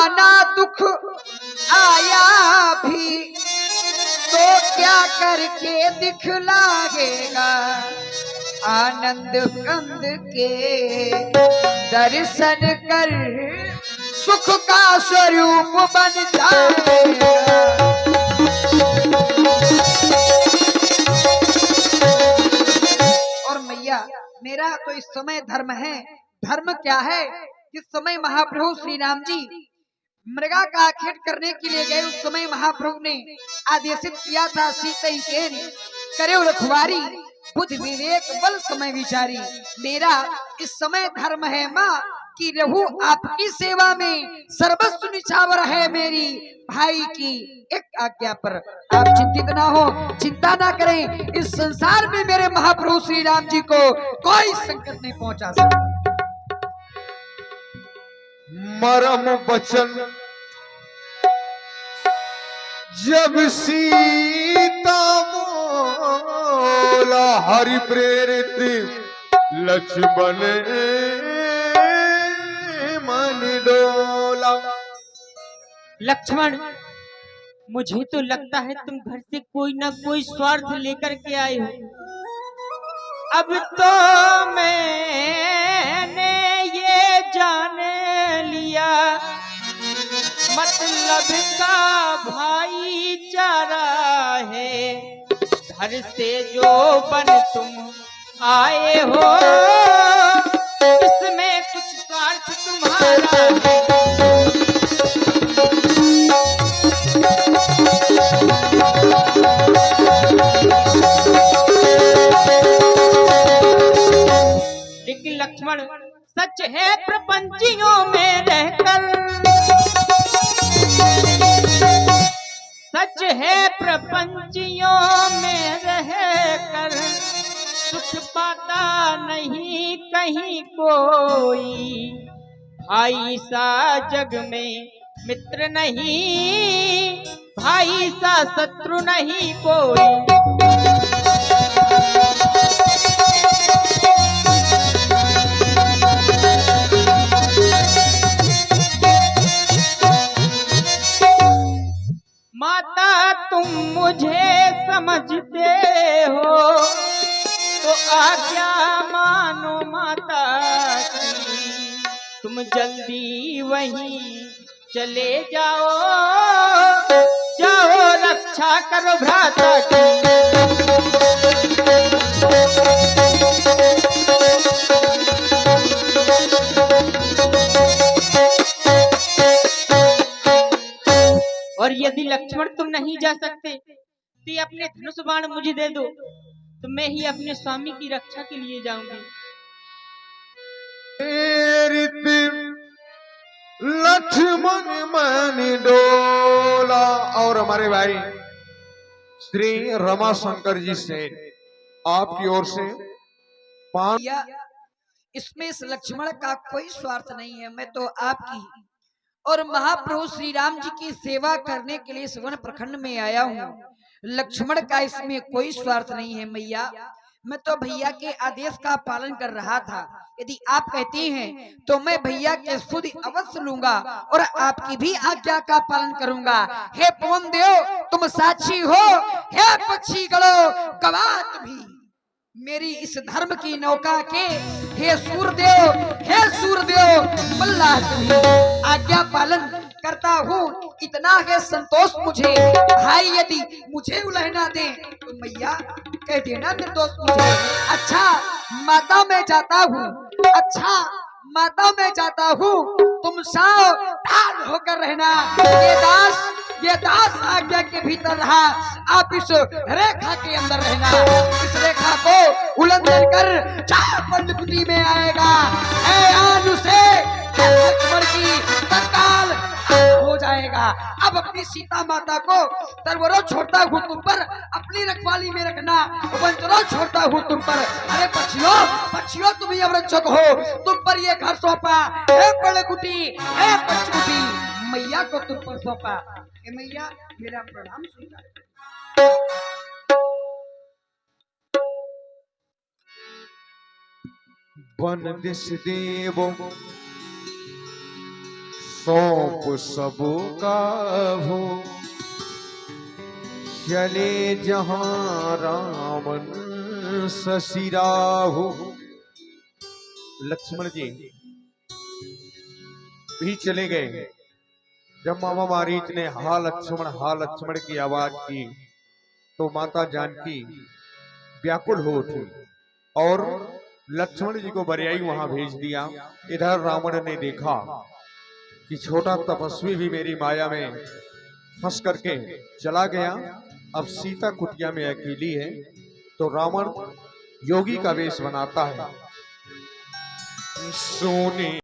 ना दुख आया भी तो क्या करके दिखलाएगा। आनंद कंद के दर्शन कर सुख का स्वरूप बन जाएगा। और मैया मेरा तो इस समय धर्म है। धर्म क्या है? जिस समय महाप्रभु श्री राम जी मृगा का आखेट करने के लिए गए, उस समय महाप्रभु ने आदेशित किया था सीतई के करे रखवारी बुद्ध विवेक बल समय विचारी। मेरा इस समय धर्म है माँ कि रहूं आपकी सेवा में, सर्वस्व निछावर है मेरी भाई की एक आज्ञा पर। आप चिंतित ना हो, चिंता ना करें, इस संसार में मेरे महाप्रभु श्री राम जी को कोई संकट नहीं पहुंचा सकता। मरम वचन जब सीता बोला, हरि प्रेरित लक्ष्मण मन डोला। लक्ष्मण, मुझे तो लगता है तुम घर से कोई ना कोई स्वार्थ लेकर के आए हो। अब तो मैंने ये जान लिया, मतलब का भाईचारा है। घर से जो बन तुम आए हो, इसमें कुछ स्वार्थ तुम्हारा है। लेकिन लक्ष्मण, सच है प्रपंचियों में रहकर, सच है प्रपंचियों में रहकर सुख पाता नहीं कहीं कोई। भाई सा जग में मित्र नहीं, भाई सा शत्रु नहीं कोई। माता तुम मुझे समझते हो तो आज्ञा मानो माता की। तुम जल्दी वहीं चले जाओ, जाओ रक्षा करो भ्राता की। और यदि लक्ष्मण तुम नहीं जा सकते तो अपने धनुष बाण मुझे दे दो, तो मैं ही अपने स्वामी की रक्षा के लिए जाऊंगी। लक्ष्मण मन डोला। और हमारे भाई श्री रमाशंकर जी से आपकी ओर से 5। इसमें इस लक्ष्मण का कोई स्वार्थ नहीं है। मैं तो आपकी और महाप्रभु श्री राम जी की सेवा करने के लिए सुवन प्रखंड में आया हूँ। लक्ष्मण का इसमें कोई स्वार्थ नहीं है मैया। मैं तो भैया के आदेश का पालन कर रहा था। यदि आप कहती हैं तो मैं भैया के स्तुति अवश्य लूंगा और आपकी भी आज्ञा का पालन करूंगा। हे पवन देव तुम साक्षी हो, हे पक्षी गणो गवाह भी मेरी इस धर्म की नौका के। हे सूर्यदेव, हे सूर्यदेव मल्लाह तुम्ही आज्ञा पालन करता हूँ, इतना है संतोष मुझे। भाई यदि मुझे उलहना दे तो मैया कह देना निर्दोष मुझे। अच्छा माता मैं जाता हूँ, अच्छा माता मैं जाता हूँ, तुम सावधान होकर रहना। ये दास आज्ञा के भीतर रहा, आप इस रेखा के अंदर रहना। इस रेखा को उल्लंघन कर चाहे पल्लकुटी में आएगा, आनु से लक्ष्मण की तत्काल हो जाएगा। अब अपनी सीता माता को तरवरों छोड़ता हूँ तुम पर, अपनी रखवाली में रखना, वंचरों छोड़ता हूँ तुम पर। अरे पक्षियों पक्षियों तुम ही अवरक्षक हो, तुम पर ये घर सौंपा। हे पल्लकुटी, हे पंचकुटी मैया को तुम पर सौंपा। हे मैया मेरा प्रणाम स्वीकार। वन दिश देव सौंप सबो का हो, चले जहां रामन ससिराहु। लक्ष्मण जी भी चले गए। जब मामा मारीच ने हा लक्ष्मण की आवाज की तो माता जानकी व्याकुल हो उठी और लक्ष्मण जी को बरियाई वहां भेज दिया। इधर रावण ने देखा कि छोटा तपस्वी भी मेरी माया में फंस करके चला गया, अब सीता कुटिया में अकेली है। तो रावण योगी का वेश बनाता है, सोने